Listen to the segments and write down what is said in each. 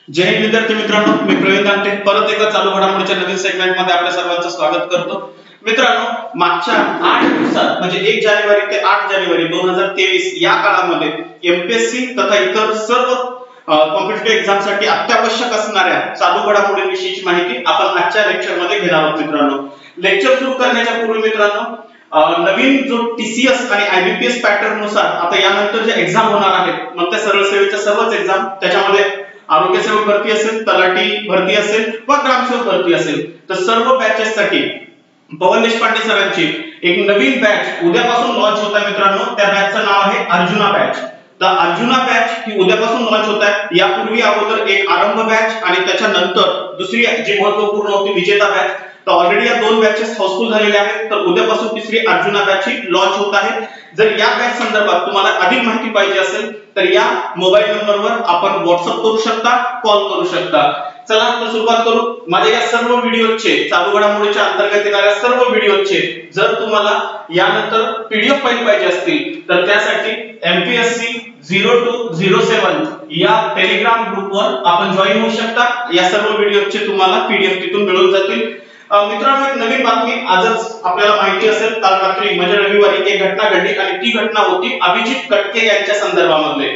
जय हिंद विद्यार्थी मित्रांनो, मी प्रवीण दांटे परत एकदा चालू घडामोडीच्या नवीन सेगमेंट मध्ये आपल्या सर्वांचं स्वागत करतो। मित्रांनो, मागच्या 8 दिवसात म्हणजे 1 जानेवारी ते 8 जानेवारी 2023 या काळामध्ये एमपीएससी तथा इतर सर्व कॉम्पिटिटिव्ह एक्झाम साठी अत्यावश्यक असणाऱ्या चालू घडामोडींविषयीची माहिती आपण आजच्या लेक्चर मध्ये घेणार आहोत। मित्रांनो, लेक्चर सुरू करण्याच्या पूर्वी मित्रांनो, नवीन जो टीसीएस आणि आयबीपीएस पॅटर्न नुसार आता यानंतर जे एक्झाम होणार आहेत मग त्या सरळ सेवेच्या सर्वच एक्झाम त्याच्यामध्ये आरोग्य सेवक भरती असेल, तलाठी भरती असेल व ग्रामसेवक भरती असेल तर सर्व बॅचेस साठी पवन देशपांडे सरांची एक नवीन बॅच उद्यापासून लॉन्च होत आहे। मित्रांनो, त्या बॅचचं नाव आहे अर्जुना बॅच। तर अर्जुना बॅच ही उद्यापासून लॉन्च होत आहे। यापूर्वी अगोदर एक आरंभ बॅच आणि त्याच्यानंतर दुसरी जी महत्त्वपूर्ण होती विजेता बॅच। तर ऑलरेडी या दोन बॅचेस हाऊसफुल झालेल्या आहेत। तर उद्यापासून तिसरी अर्जुना बॅच ही लॉन्च होत आहे। जर या बॅच संदर्भात तुम्हाला अधिक माहिती पाहिजे असेल तर या मोबाईल नंबरवर आपण व्हॉट्सअप करू शकता, कॉल करू शकता। चला तर सुरुवात करू। माझ्या या सर्व व्हिडिओचे चालू घडामोडीच्या अंतर्गत येणाऱ्या सर्व व्हिडिओचे जर तुम्हाला यानंतर पीडीएफ फाईल पाहिजे असतील तर त्यासाठी एमपीएससी 0207 या टेलिग्राम ग्रुपवर आपण जॉइन होऊ शकता। या सर्व व्हिडिओचे तुम्हाला पीडीएफ तिथून मिळून जातील। मित्रांनो, एक नवीन बातमी आजच आपल्याला माहिती असेल, काल रात्री म्हणजे रविवारी एक घटना घडली आणि ती घटना होती अभिजित कटके यांच्या संदर्भामध्ये।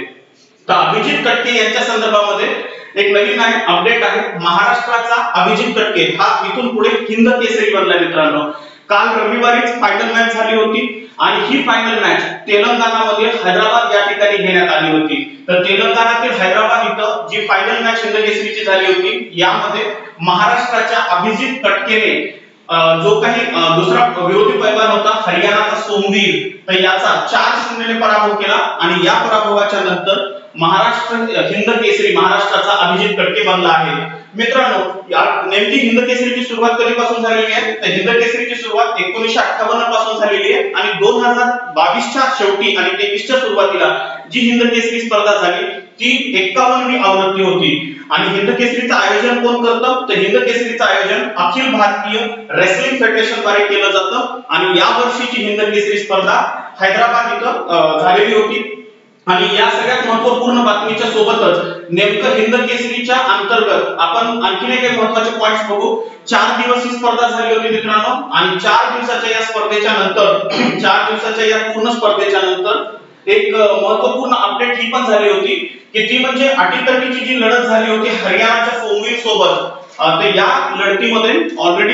तर अभिजित कटके यांच्या संदर्भामध्ये एक नवीन अपडेट आहे। महाराष्ट्राचा अभिजित कटके हा इथून पुढे हिंद केसरी बनला। मित्रांनो, काल रविवारीच फायनल मॅच झाली होती आणि ही फायनल मॅच तेलंगणामध्ये हैदराबाद या ठिकाणी घेण्यात आली होती। तर तेलंगणातील हैदराबाद इथं जी फायनल मॅच हिंद केसरीची झाली होती यामध्ये महाराष्ट्राच्या अभिजित कटकेने जो काही दुसरा विरोधी पैलवान होता हरियाणाचा सोमवीर तर याचा 4-0 ने पराभव केला आणि या पराभवाच्या नंतर महाराष्ट्र हिंद केसरी महाराष्ट्राचा अभिजित कटके बनला आहे। मित्रांनो, नेमकी हिंद केसरीची सुरुवात कधीपासून झालेली आहे तर हिंद केसरीची सुरुवात 1958 पासून झालेली आहे आणि 2022 च्या शेवटी आणि 23 च्या सुरुवातीला जी हिंद केसरी स्पर्धा झाली ती 51वी आवृत्ती होती। आणि हिंद केसरीचं आयोजन कोण करतं तर हिंद केसरीचं आयोजन अखिल भारतीय रेसलिंग फेडरेशन द्वारे केलं जातं आणि या वर्षीची हिंद केसरी स्पर्धा हैदराबाद इथं झालेली होती। आणि या सगळ्यात महत्त्वपूर्ण बातमीच्या सोबतच नेमकं हिंद केसरीच्या अंतर्गत आपण आणखीन एक महत्त्वाचे पॉइंट्स बघू। 4 दिवस ही स्पर्धा झाली होती मित्रांनो आणि 4 दिवसाच्या या स्पर्धेच्या नंतर 4 दिवसाच्या या पूर्ण स्पर्धेच्या नंतर एक महत्त्वपूर्ण अपडेट ही पण झाली होती की ती म्हणजे अटीतटीची जी लढत झाली होती हरियाणाच्या सोमवीर सोबत। तर या लढतीमध्ये ऑलरेडी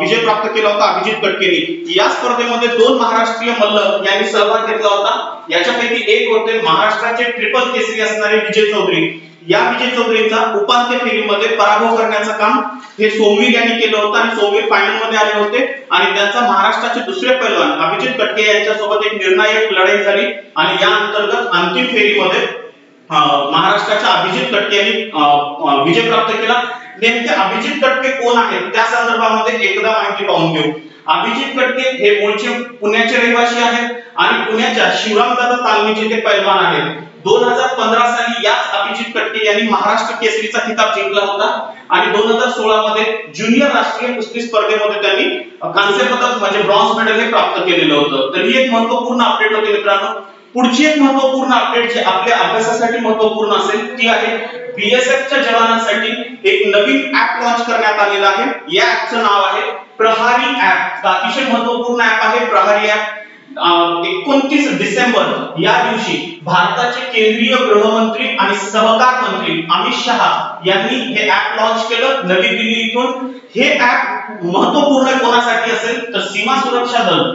विजय प्राप्त केला होता अभिजित कटकेनी। या स्पर्धेमध्ये 2 महाराष्ट्रीय मल्ल यांनी सहभाग घेतला होता। याच्यापैकी एक होते महाराष्ट्राचे ट्रिपल केसरी असणारे विजय चौधरी। या विजय चौधरीचा उपांत्य फेरीमध्ये पराभव करण्याचं काम हे सोमवीर यांनी केलं होतं आणि सोमवीर फायनल मध्ये आले होते आणि त्यांचा महाराष्ट्राचे दुसरे पैलवान अभिजित कटके यांच्यासोबत एक निर्णायक लढाई झाली आणि या अंतर्गत अंतिम फेरीमध्ये महाराष्ट्राच्या अभिजित कटके यांनी विजय प्राप्त केला। नेमके अभिजित कटके कोण आहेत त्या संदर्भामध्ये एकदा माहिती पाहून घेऊ। अभिजित कटके हे मूळचे पुण्याचे रहिवासी आहेत आणि पुण्याच्या शिवरामदादा तालमीचे ते पैलवान आहेत। 2015 साली याच अभिजित कटके यांनी महाराष्ट्र केसरीचा खिताब जिंकला होता आणि 2016 मध्ये ज्युनियर राष्ट्रीय कुस्ती स्पर्धेमध्ये त्यांनी कांस्य पदक म्हणजे ब्रॉन्झ मेडल हे प्राप्त केलेलं होतं। तर ही एक महत्त्वपूर्ण अपडेट होती मित्रांनो। पुढची एक महत्त्वपूर्ण अपडेट जी आपल्या अभ्यासासाठी महत्त्वपूर्ण असेल ती आहे बीएसएफच्या जवानांसाठी एक नवीन ॲप लॉन्च करण्यात आलेला आहे। या ॲपचं नाव आहे प्रहारी ॲप। अतिशय महत्त्वपूर्ण ॲप आहे प्रहारी ॲप। 29 डिसेंबर या दिवशी भारताचे केंद्रीय गृहमंत्री आणि सहकार मंत्री अमित शहा यांनी हे ॲप लॉन्च केलं नवी दिल्ली इथून। हे ॲप महत्त्वपूर्ण कोणासाठी असेल तर सीमा सुरक्षा दल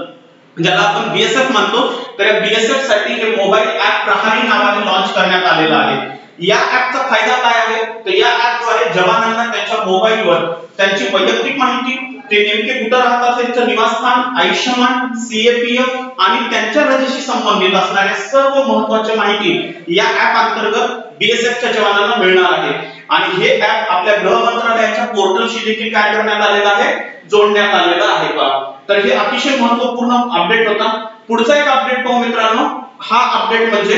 ज्याला आपण बीएसएफ म्हणतो तर या बीएसएफ साठी हे मोबाईल ॲप प्रहारी नावाने लॉन्च करण्यात आलेला आहे। या ॲपचा फायदा काय आहे तर या ॲपद्वारे जवानांना त्यांच्या मोबाईलवर त्यांची वैयक्तिक माहिती, ते नेमके कुठे राहतात, त्यांचं निवासस्थान, आयुष्यमान, सीएपीएफ आणि त्यांच्या रजेशी संबंधित असणाऱ्या सर्व महत्त्वाची माहिती या ॲप अंतर्गत बीएसएफच्या जवानांना मिळणार आहे। आणि हे ॲप आपल्या गृह मंत्रालयाच्या पोर्टलशी देखील काय करण्यात आलेलं आहे जोडण्यात आलेलं आहे का। तर हे अतिशय महत्त्वपूर्ण अपडेट होता। पुढचा एक अपडेट पाहू मित्रांनो। हा अपडेट म्हणजे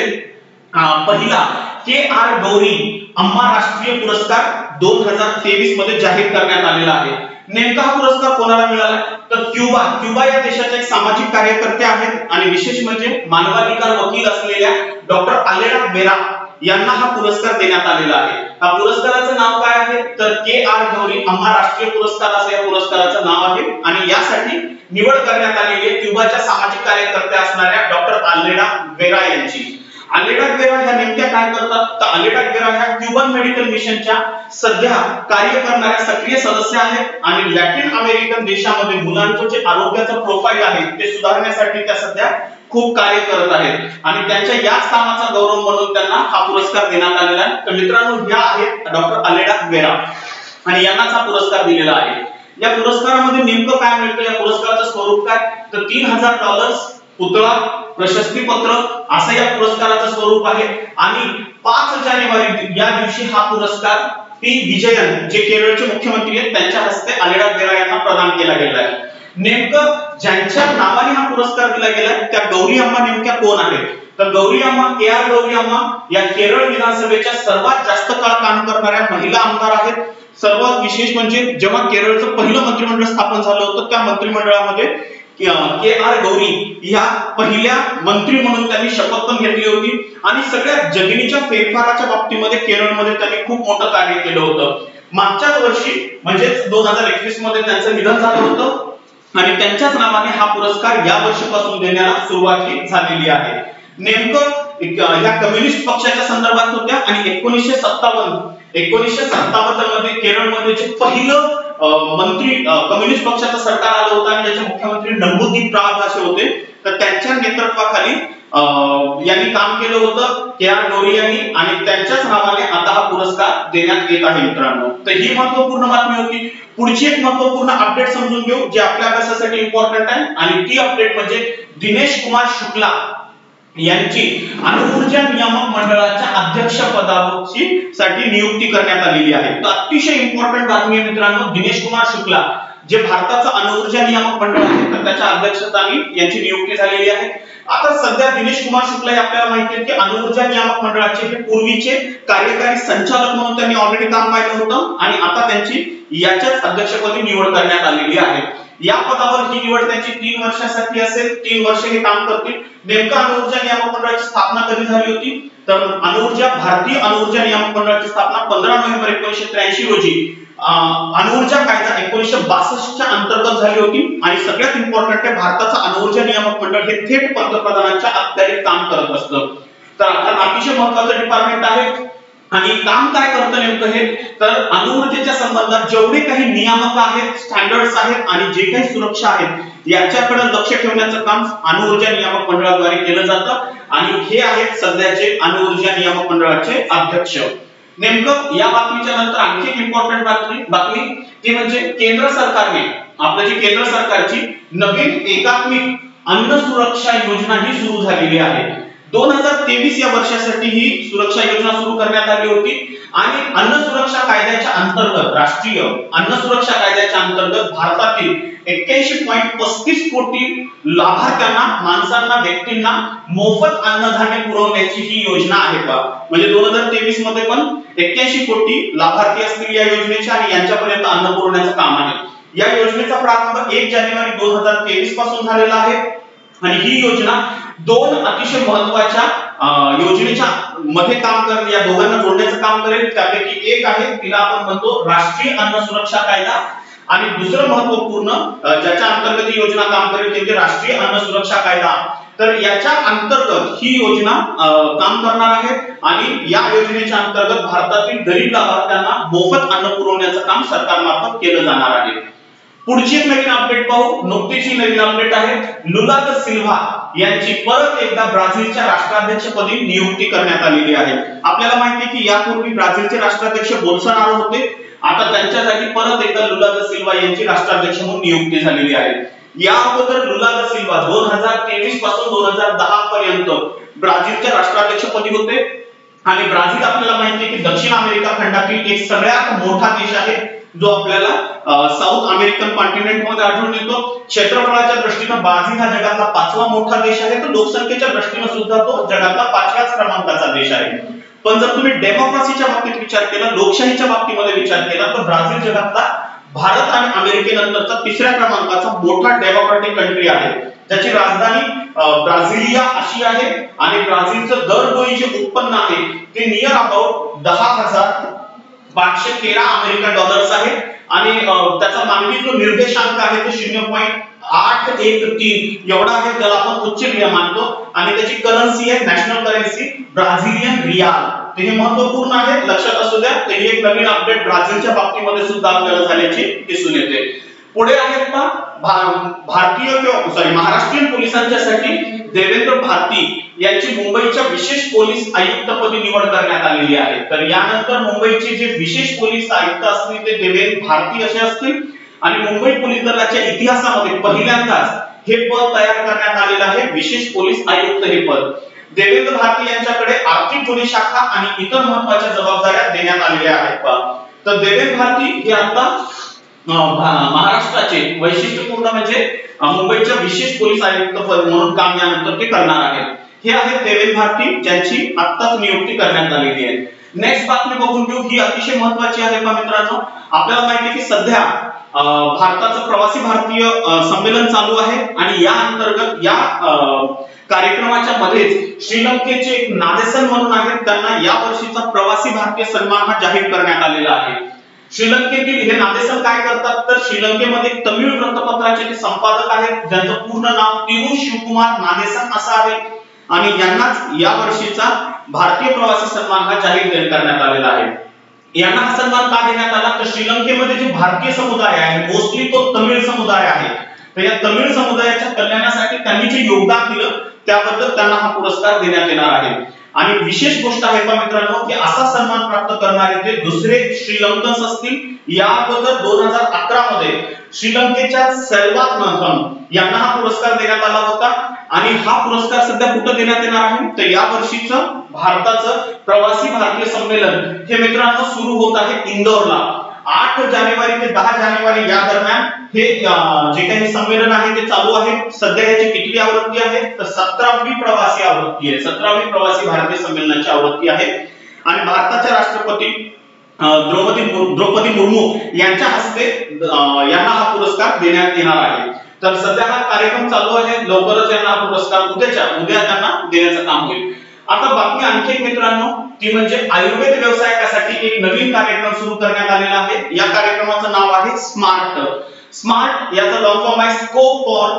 पहिला KR गौरी अम्मा राष्ट्रीय पुरस्कार 2023 मध्ये जाहीर करण्यात आलेला आहे। नेमका हा पुरस्कार कोणाला मिळाला तर क्युबा या देशाचे एक सामाजिक कार्यकर्ते आहेत आणि विशेष म्हणजे मानवाधिकार वकील असलेल्या डॉक्टर आलेना बेरा यांना हा पुरस्कार देण्यात आलेला आहे। हा पुरस्काराचं नाव काय आहे तर के.आर. गौरी अम्मा राष्ट्रीय पुरस्कार असं या पुरस्काराचं नाव आहे आणि यासाठी निवड करण्यात आलेली आहे क्युबाच्या सामाजिक कार्यकर्त्या असणाऱ्या डॉक्टर आलेडा वेरा यांची। आलेडा वेरा ह्या नेमक्या काय करतात तर आलेडा वेरा ह्या क्युबन मेडिकल मिशनच्या सध्या कार्य करणाऱ्या सक्रिय सदस्य आहेत आणि लॅटिन अमेरिकन देशामध्ये मुलांचं जे आरोग्याचं प्रोफाईल आहे ते सुधारण्यासाठी त्या सध्या खूप कार्य करत आहेत आणि त्यांच्या याच कामाचा गौरव म्हणून त्यांना हा पुरस्कार देण्यात आलेला आहे। तर मित्रांनो ह्या आहेत डॉक्टर आलेडा वेरा आणि यांनाच हा पुरस्कार दिलेला आहे। या पुरस्कारामध्ये नेमकं काय मिळतं या पुरस्काराचं स्वरूप काय तर $3000 पुतळा प्रशस्तीपत्र असं या पुरस्काराचं स्वरूप आहे आणि 5 जानेवारी या दिवशी हा पुरस्कार पी विजयन जे केरळचे मुख्यमंत्री आहेत त्यांच्या हस्ते आलेडा वेरा यांना प्रदान केला गेला आहे। नेमकं ज्यांच्या नावाने हा पुरस्कार दिला गेलाय त्या गौरी अम्मा नेमक्या कोण आहेत तर गौरी अम्मा के.आर. गौरी अम्मा या केरळ विधानसभेच्या सर्वात जास्त काळ काम करणाऱ्या महिला आमदार आहेत। सर्वात विशेष म्हणजे जेव्हा केरळचं पहिलं मंत्रिमंडळ स्थापन झालं होतं त्या मंत्रिमंडळामध्ये के.आर. गौरी या पहिल्या मंत्री म्हणून त्यांनी शपथ पण घेतली होती आणि सगळ्या जमिनीच्या फेरफाराच्या बाबतीमध्ये केरळमध्ये त्यांनी खूप मोठं कार्य केलं होतं। मागच्याच वर्षी म्हणजे 2021 मध्ये त्यांचं निधन झालं होतं आणि त्यांच्याच नावाने हा पुरस्कार या वर्षापासून देण्याला सुरुवात झालेली आहे। नेमकं या कम्युनिस्ट पक्षाच्या संदर्भात होत्या आणि 1957 मध्ये केरळमध्ये जे पहिलं मंत्री कम्युनिस्ट पक्षाचं सरकार आलं होतं आणि त्याचे मुख्यमंत्री नंबूदीप राव असे होते तर त्यांच्या नेतृत्वाखाली यांनी काम केलं होतं के.आर. गौरी यांनी आणि त्यांच्याच नावाने आता हा पुरस्कार देण्यात येत आहे। मित्रांनो तर ही महत्त्वपूर्ण बातमी होती। पुढची एक महत्त्वपूर्ण अपडेट समजून घेऊ जे आपल्या अभ्यासासाठी इम्पॉर्टंट आहे आणि ती अपडेट म्हणजे दिनेश कुमार शुक्ला यांची अणुऊर्जा नियामक मंडळाच्या अध्यक्ष पदासाठी नियुक्ती करण्यात आलेली आहे। तर अतिशय इम्पॉर्टंट बातमी आहे मित्रांनो। दिनेश कुमार शुक्ला जे भारताचं अणुऊर्जा नियामक मंडळ आहे तर त्याच्या अध्यक्षस्थानी यांची नियुक्ती झालेली आहे। आता सध्या दिनेश कुमार शुक्ला हे आपल्याला माहिती आहे की अणुऊर्जा नियामक मंडळाचे हे पूर्वीचे कार्यकारी संचालक म्हणून त्यांनी ऑलरेडी काम पाहिलं होतं आणि आता त्यांची याच्याच अध्यक्षपदी निवड करण्यात आलेली आहे। या पदावर ही निवड त्यांची 3 वर्षासाठी असेल। 3 वर्ष हे काम करतील। नेमका अणुऊर्जा नियामक मंडळाची स्थापना कधी झाली होती तर भारतीय अणुऊर्जा नियामक मंडळाची स्थापना 15 नोव्हेंबर 1983 रोजी अणुऊर्जा कायदा 1962 च्या अंतर्गत झाली होती आणि सगळ्यात इम्पॉर्टंट आहे भारताचा अणुऊर्जा नियामक मंडळ हे थेट पंतप्रधानांच्या अखत्यारीत काम करत असतं। तर अतिशय महत्त्वाचं डिपार्टमेंट आहे आणि काम काय करतं नेमकं हे तर अणुऊर्जेच्या संबंधात जेवढे काही नियामक आहेत स्टँडर्ड्स आहेत आणि जे काही सुरक्षा आहेत याच्याकडे लक्ष ठेवण्याचं काम अणुऊर्जा नियामक मंडळाद्वारे केलं जातं आणि हे आहेत सध्याचे अणुऊर्जा नियामक मंडळाचे अध्यक्ष। नेमकं या बातमीच्या नंतर आणखी एक इम्पॉर्टंट बातमी ती म्हणजे केंद्र सरकारने आपल्या जी केंद्र सरकारची नवीन एकात्मिक अन्न सुरक्षा योजना ही सुरू झालेली आहे। 2023 या वर्षासाठी ही सुरक्षा योजना सुरू करण्यात आली होती आणि अन्न सुरक्षा कायद्याच्या अंतर्गत राष्ट्रीय अन्न सुरक्षा कायद्याच्या अंतर्गत भारतातील 81.35 कोटी लाभार्थ्यांना माणसांना व्यक्तींना मोफत अन्नधान्य पुरवण्याची ही योजना आहे का म्हणजे 2023 मध्ये पण 81 कोटी लाभार्थी असतील या योजनेचे आणि यांच्यापर्यंत अन्न पुरवण्याचं काम आहे। या योजनेचा प्रारंभ 1 जानेवारी 2023 पासून झालेला आहे आणि ही योजना 2 अतिशय महत्त्वाच्या योजनेच्या मध्ये काम करेल या दोघांना जोडण्याचं काम करेल। त्यापैकी एक आहे तिला आपण म्हणतो राष्ट्रीय अन्न सुरक्षा कायदा आणि दुसरं महत्त्वपूर्ण ज्याच्या अंतर्गत ही योजना काम करेल ते म्हणजे राष्ट्रीय अन्न सुरक्षा कायदा। तर याच्या अंतर्गत ही योजना काम करणार आहे आणि या योजनेच्या अंतर्गत भारतातील गरीब लाभार्थ्यांना मोफत अन्न पुरवण्याचं काम सरकारमार्फत केलं जाणार आहे। पुढची एक नवीन अपडेट पाहू। नुकतीच ही नवीन अपडेट आहे लुला दा सिल्व्हा यांची परत एकदा ब्राझीलच्या राष्ट्राध्यक्षपदी नियुक्ती करण्यात आलेली आहे। आपल्याला माहिती आहे की यापूर्वी ब्राझीलचे राष्ट्राध्यक्ष बोल्सोनारो होते, आता त्यांच्या जागी परत एकदा लुला दा सिल्व्हा यांची राष्ट्राध्यक्ष म्हणून नियुक्ती झालेली आहे। या अगोदर लुला दा सिल्व्हा 2023 पासून 2010 पर्यंत ब्राझीलच्या राष्ट्राध्यक्षपदी होते आणि ब्राझील आपल्याला माहिती आहे की दक्षिण अमेरिका खंडातील एक सगळ्यात मोठा देश आहे जो आपल्याला साऊथ अमेरिकन कॉन्टिनेंट मध्ये आढळून येतो। क्षेत्रफळाच्या दृष्टीने ब्राझील हा जगातला 5वा मोठा देश आहे तर लोकसंख्येच्या दृष्टीने सुद्धा तो जगातला 5व्याच क्रमांकाचा देश आहे। पण जर तुम्ही डेमोक्रेसीच्या बाबतीत विचार केला लोकशाहीच्या बाबतीमध्ये विचार केला तर ब्राझील जगातला भारत आणि अमेरिकेनंतरचा 3ऱ्या क्रमांकाचा मोठा डेमोक्रॅटिक कंट्री आहे। ज्याची राजधानी ब्राझिलिया अशी आहे आणि ब्राझीलचं दरडोई जे उत्पन्न आहे ते नियर अबाउट 10,513 अमेरिकन डॉलर्स आहे आणि त्याचा मानवी जो निर्देशांक आहे तो 0.813 एवढा आहे, ज्याला आपण उच्च रिया मानतो आणि त्याची करन्सी आहे नॅशनल करन्सी ब्राझिलियन रियाल. तर हे महत्त्वपूर्ण आहे, लक्षात असू द्या. तर ही एक नवीन अपडेट ब्राझीलच्या बाबतीमध्ये सुद्धा आपल्याला झाल्याची दिसून येते. पुढे आहेत का महाराष्ट्रीयन पोलिसांच्यासाठी देवेंद्र भारती यांची मुंबईच्या विशेष पोलीस आयुक्तपदी निवड करण्यात आलेली आहे. तर यानंतर मुंबईचे जे विशेष पोलीस आयुक्त असतील ते देवेंद्र भारती असे असतील आणि मुंबई पोलीस दलाच्या इतिहासामध्ये पहिल्यांदाच हे पद तयार करण्यात आलेलं आहे, विशेष पोलीस आयुक्त हे पद. देवेंद्र भारती यांच्याकडे आर्थिक गुन्हे शाखा आणि इतर महत्त्वाच्या जबाबदाऱ्या देण्यात आलेल्या आहेत. तर देवेंद्र भारती हे आता महाराष्ट्राचे वैशिष्ट्यपूर्ण म्हणजे मुंबईच्या विशेष पोलीस आयुक्त म्हणून काम यानंतर ते करणार आहेत. हे आहेत देवेंद्र भारती ज्यांची आत्ताच नियुक्ती करण्यात आलेली आहे. नेक्स्ट बातमी बघून घेऊ, ही अतिशय महत्त्वाची आहे का मित्रांनो. आपल्याला माहिती आहे की सध्या भारताचं प्रवासी भारतीय संमेलन चालू आहे आणि या अंतर्गत या कार्यक्रमाच्या मध्येच श्रीलंकेचे एक नादेसन म्हणून आहेत, त्यांना या वर्षीचा प्रवासी भारतीय सन्मान हा जाहीर करण्यात आलेला आहे. श्रीलंकेतील हे नादेसन काय करतात तर श्रीलंकेमध्ये तमिळ वृत्तपत्राचे ते संपादक आहेत ज्यांचं पूर्ण नाव तिरू शिवकुमार नादेसन असं आहे आणि यांनाच या वर्षीचा भारतीय प्रवासी सन्मान हा जाहीर करण्यात आलेला आहे. यांना हा सन्मान का देण्यात आला तर श्रीलंकेमध्ये जे भारतीय समुदाय आहे मोस्टली तो तमिळ समुदाय आहे, तर या तमिळ समुदायाच्या कल्याणासाठी त्यांनी जे योगदान दिलं त्याबद्दल त्यांना हा पुरस्कार देण्यात येणार आहे. आणि विशेष गोष्ट आहे का मित्रांनो की असा सन्मान प्राप्त करणारे ते दुसरे श्रीलंकन्स असतील. या अगोदर 2011 मध्ये श्रीलंकेच्या सेल्वाथनथन यांना हा पुरस्कार देण्यात आला होता आणि हा पुरस्कार सध्या कुठे देण्यात येणार आहे तर या वर्षीचं भारताचं प्रवासी भारतीय संमेलन हे मित्रांनो सुरू होत आहे इंदोरला. 8 जानेवारी ते 10 जानेवारी या दरम्यान हे जे काही संमेलन आहे ते चालू आहे. सध्या याची किती आवृत्ती आहे तर 17वी प्रवासी आवृत्ती आहे, 17वी प्रवासी भारतीय संमेलनाची आवृत्ती आहे आणि भारताच्या राष्ट्रपती द्रौपदी मुर्मू यांच्या हस्ते यांना हा पुरस्कार देण्यात येणार आहे. तर सध्या हा कार्यक्रम चालू आहे, लवकरच यांना हा पुरस्कार उद्या त्यांना देण्याचं काम होईल. आता बातमी आणखी एक मित्रांनो ती म्हणजे आयुर्वेद व्यवसायासाठी एक नवीन कार्यक्रम सुरू करण्यात आलेला आहे. या कार्यक्रमाचं नाव आहे स्मार्ट. स्मार्ट याचा लॉंग फॉर्म आहे scope for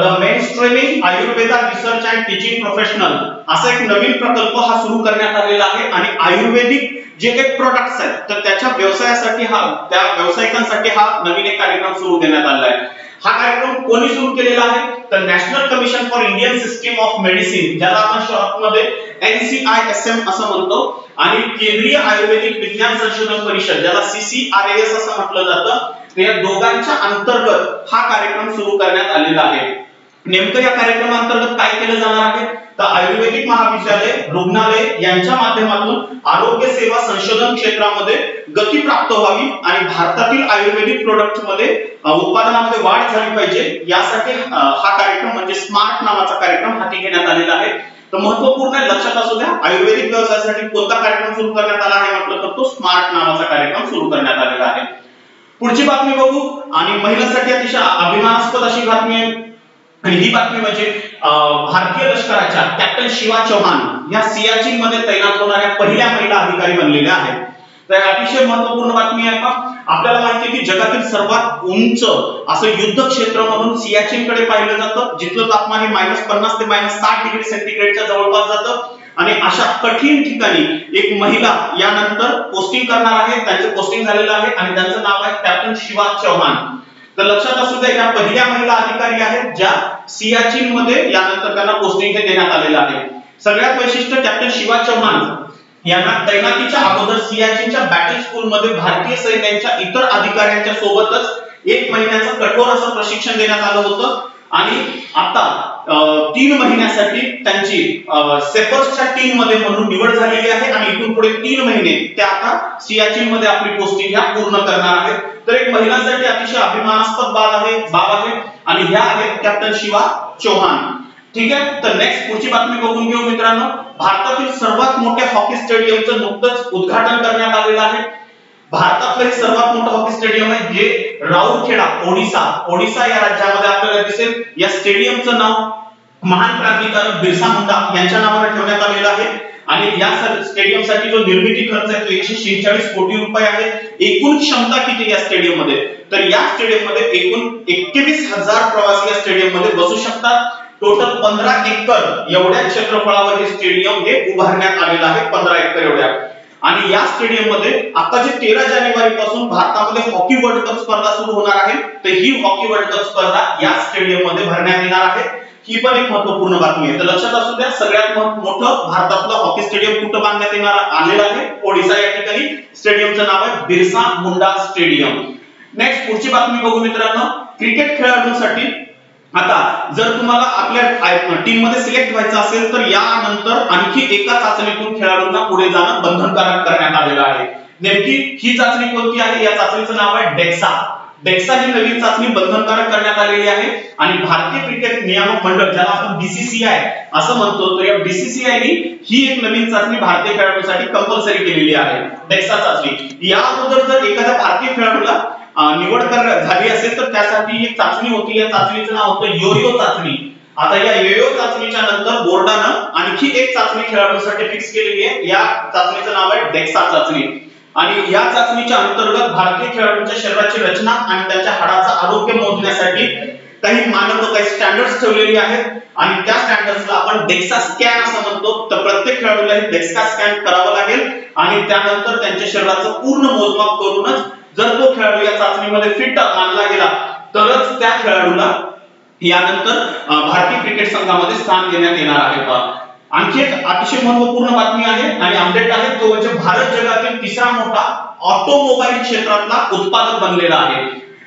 the mainstreaming Ayurveda research and teaching professional. असा एक नवीन प्रकल्प हा सुरू करण्यात आलेला आहे आणि आयुर्वेदिक जे काही प्रोडक्ट्स आहेत तर त्याच्या व्यवसायासाठी त्या व्यावसायिकांसाठी हा नवीन एक कार्यक्रम सुरू करण्यात आला आहे. हा कार्यक्रम कोणी सुरू केलेला आहे तर national commission for Indian system of medicine ज्याला आपण शॉर्ट मध्ये NCISM असं म्हणतो आणि केंद्रीय आयुर्वेदिक विज्ञान संशोधन परिषद ज्याला CCRAS असं म्हटलं जातं. या दोघांच्या अंतर्गत हा कार्यक्रम सुरू करण्यात आलेला आहे. नेमकं या कार्यक्रमांतर्गत काय केलं जाणार आहे तर आयुर्वेदिक महाविद्यालय रुग्णालय यांच्या माध्यमातून आरोग्य सेवा संशोधन क्षेत्रामध्ये गती प्राप्त व्हावी आणि भारतातील आयुर्वेदिक प्रोडक्ट्स मध्ये उत्पादनामध्ये वाढ झाली पाहिजे यासाठी हा कार्यक्रम म्हणजे स्मार्ट नावाचा कार्यक्रम हाती घेण्यात आलेला आहे. तर महत्त्वपूर्ण आहे, लक्षात असू द्या. आयुर्वेदिक व्यवसायासाठी कोणता कार्यक्रम सुरू करण्यात आला आहे म्हटलं तर तो स्मार्ट नावाचा कार्यक्रम सुरू करण्यात आलेला आहे. पुढची बातमी बघू आणि महिलांसाठी अतिशय अभिमानास्पद अशी बातमी आहे आणि ही बातमी म्हणजे भारतीय लष्कराच्या कॅप्टन शिवा चौहान या सियाचीन मध्ये तैनात होणाऱ्या पहिल्या महिला अधिकारी बनलेल्या आहेत. तर अतिशय महत्त्वपूर्ण बातमी आहे का. आपल्याला माहिती आहे की जगातील सर्वात उंच असं युद्ध क्षेत्र म्हणून सियाचीन कडे पाहिलं जातं, जिथलं तापमान हे -50 ते -60 डिग्री सेंटीग्रेडच्या जवळपास जातं आणि अशा कठीण ठिकाणी एक महिला यानंतर पोस्टिंग करणार आहे. त्यांचं पोस्टिंग झालेलं आहे आणि त्यांचं नाव आहे कॅप्टन शिवा चौहान. तर लक्षात असू द्या या पहिल्या महिला अधिकारी आहेत ज्या सियाचीन मध्ये यानंतर त्यांना पोस्टिंग हे देण्यात आलेलं आहे. सगळ्यात वैशिष्ट्य कॅप्टन शिवा चौहान यांना तैनातीच्या अगोदर सियाचीनच्या बॅटल स्कूल मध्ये भारतीय सैन्याच्या इतर अधिकाऱ्यांच्या सोबतच 1 महिन्याचं कठोर असं प्रशिक्षण देण्यात आलं होतं आणि आता 3 महिन्यासाठी त्यांची सेपर्सच्या टीम मध्ये म्हणून निवड झालेली आहे आणि इथून पुढे 3 महिने त्या आता सियाचीन मध्ये आपली पोस्टिंग ह्या पूर्ण करणार आहेत. तर एक महिलांसाठी अतिशय अभिमानास्पद बाब आहे आणि ह्या आहेत कॅप्टन शिवा चौहान. ठीक आहे. तर नेक्स्ट पुढची बातमी बघून घेऊ मित्रांनो. भारतातील सर्वात मोठ्या हॉकी स्टेडियमचं नुकतंच उद्घाटन करण्यात आलेलं आहे. भारतातलं हे सर्वात मोठं हॉकी स्टेडियम आहे जे राउरखेडा ओडिशा या राज्यामध्ये आपल्याला दिसेल। या स्टेडियमचं नाव महान क्रांतिकारक बिरसा मुंडा यांच्या नावाने ठेवण्यात आलेलं आहे आणि या स्टेडियमसाठी जो निर्मिती खर्च आहे तो 146 कोटी रुपये आहे। एकूण क्षमता किती या स्टेडियम मध्ये, तर या स्टेडियम मध्ये एकूण 21,000 प्रवासी या स्टेडियम मध्ये बसू शकतात। टोटल 15 एकर एवढ्या क्षेत्रफळावर हे स्टेडियम हे उभारण्यात आलेलं आहे, 15 एकर एवढ्या। आणि या स्टेडियम मध्ये आता जे 13 जानेवारी पासून भारतामध्ये हॉकी वर्ल्ड कप स्पर्धा सुरू होणार आहे, तर ही हॉकी वर्ल्ड कप स्पर्धा या स्टेडियम मध्ये भरण्यात येणार आहे। ही पण एक महत्त्वपूर्ण बातमी आहे। तर लक्षात असू द्या, सगळ्यात मोठं भारतातलं हॉकी स्टेडियम कुठं बांधण्यात येणार आलेलं आहे, ओडिशा या ठिकाणी। स्टेडियमचं नाव आहे बिरसा मुंडा स्टेडियम। नेक्स्ट पुढची बातमी बघू मित्रांनो, क्रिकेट खेळाडूंसाठी आता जर तुम्हाला आपल्या टीम मध्ये सिलेक्ट व्हायचं असेल तर यानंतर आणखी एका चाचणीतून खेळाडूंना पुढे जाणं बंधनकारक करण्यात आलेलं आहे। नेमकी ही चाचणी कोणती आहे, या चाचणीचं नाव आहे डेक्सा ही नवीन चाचणी बंधनकारक करण्यात आलेली आहे आणि भारतीय क्रिकेट नियामक मंडळ ज्याला आपण बीसीसीआय असं म्हणतो, तर या बीसीसीआय ने ही एक नवीन चाचणी भारतीय खेळाडूंसाठी कंपल्सरी केलेली आहे, डेक्सा चाचणी। या अगोदर जर एखाद्या भारतीय खेळाडूला निवड झाली असेल तर त्यासाठी एक चाचणी होती, या चाचणीचं नाव होतं योयो चाचणी। आता या योयो चाचणीच्या नंतर बोर्डानं आणखी एक चाचणी खेळाडूंसाठी फिक्स केलेली आहे, या चाचणीचं नाव आहे डेक्सा चाचणी। आणि या चाचणीच्या अंतर्गत भारतीय खेळाडूंच्या शरीराची रचना आणि त्यांच्या हाडाचं आरोग्य मोजण्यासाठी काही मानक काही स्टँडर्ड्स ठेवलेली आहेत आणि त्या स्टँडर्ड्सला आपण डेक्सा स्कॅन असं म्हणतो। तर प्रत्येक खेळाडूला हे डेक्सा स्कॅन करावं लागेल आणि त्यानंतर त्यांच्या शरीराचं पूर्ण मोजमाप करूनच जर तो खेळाडू या चाचणीमध्ये फिट मानला गेला तरच त्या खेळाडूला यानंतर भारतीय क्रिकेट संघामध्ये स्थान देण्यात येणार आहे। आणखी एक अतिशय महत्त्वपूर्ण बातमी आहे आणि अपडेट आहे, तो म्हणजे भारत जगातील तिसरा मोठा ऑटोमोबाईल क्षेत्रातला उत्पादक बनलेला आहे।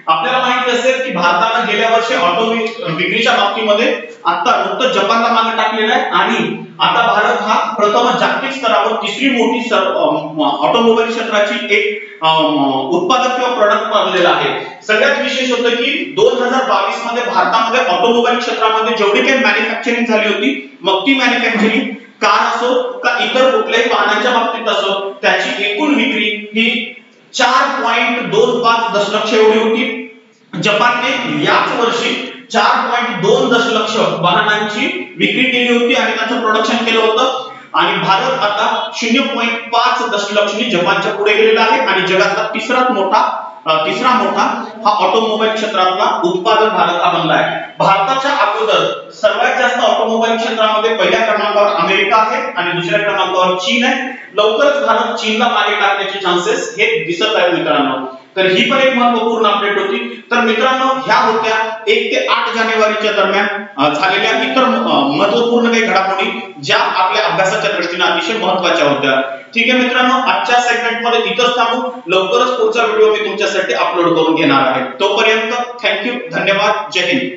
आपल्याला माहिती असेल की भारताने गेल्या वर्षी ऑटो विक्रीच्या बाबतीमध्ये आता नुकतंच जपानला मागे टाकलेला आहे आणि आता भारत हा प्रथम जागतिक स्तरावर तिसरी मोठी ऑटोमोबाईल क्षेत्राची एक उत्पादक किंवा प्रोडक्ट बनलेला आहे। सगळ्यात विशेष होतं की 2022 मध्ये भारतामध्ये ऑटोमोबाईल क्षेत्रामध्ये जेवढी काही मॅन्युफॅक्चरिंग झाली होती, मग ती मॅन्युफॅक्चरिंग कार असो का इतर कुठल्याही वाहनांच्या बाबतीत असो, त्याची एकूण विक्री ही 4.25 दशलक्ष एवढी होती। जपानने याच वर्षी 4.2 दशलक्ष वाहनांची विक्री केली होती आणि त्याचं प्रोडक्शन केलं होतं आणि भारत आता 0.5 दशलक्षनी जपानच्या पुढे गेलेला आहे आणि जगातला तिसरा मोठा हा ऑटोमोबाईल क्षेत्रातला उत्पादक भारत हा बनला आहे। भारताच्या अगोदर सर्वात जास्त ऑटोमोबाईल क्षेत्रामध्ये पहिल्या क्रमांकावर अमेरिका आहे आणि दुसऱ्या क्रमांकावर चीन आहे। लवकरच भारत चीनला मागे टाकण्याचे चान्सेस हे दिसत आहेत मित्रांनो। तर ही पण एक महत्त्वपूर्ण अपडेट होती। तर मित्रांनो, ह्या होत्या 1 ते 8 जानेवारीच्या दरम्यान झालेल्या इतर महत्त्वपूर्ण काही घडामोडी ज्या आपल्या अभ्यासाच्या दृष्टीने अतिशय महत्त्वाच्या होत्या। ठीक आहे मित्रांनो, आजच्या सेगमेंटमध्ये इथंच थांबू। लवकरच पुढचा व्हिडिओ मी तुमच्यासाठी अपलोड करून घेणार आहे। तोपर्यंत थँक्यू, धन्यवाद, जय हिंद।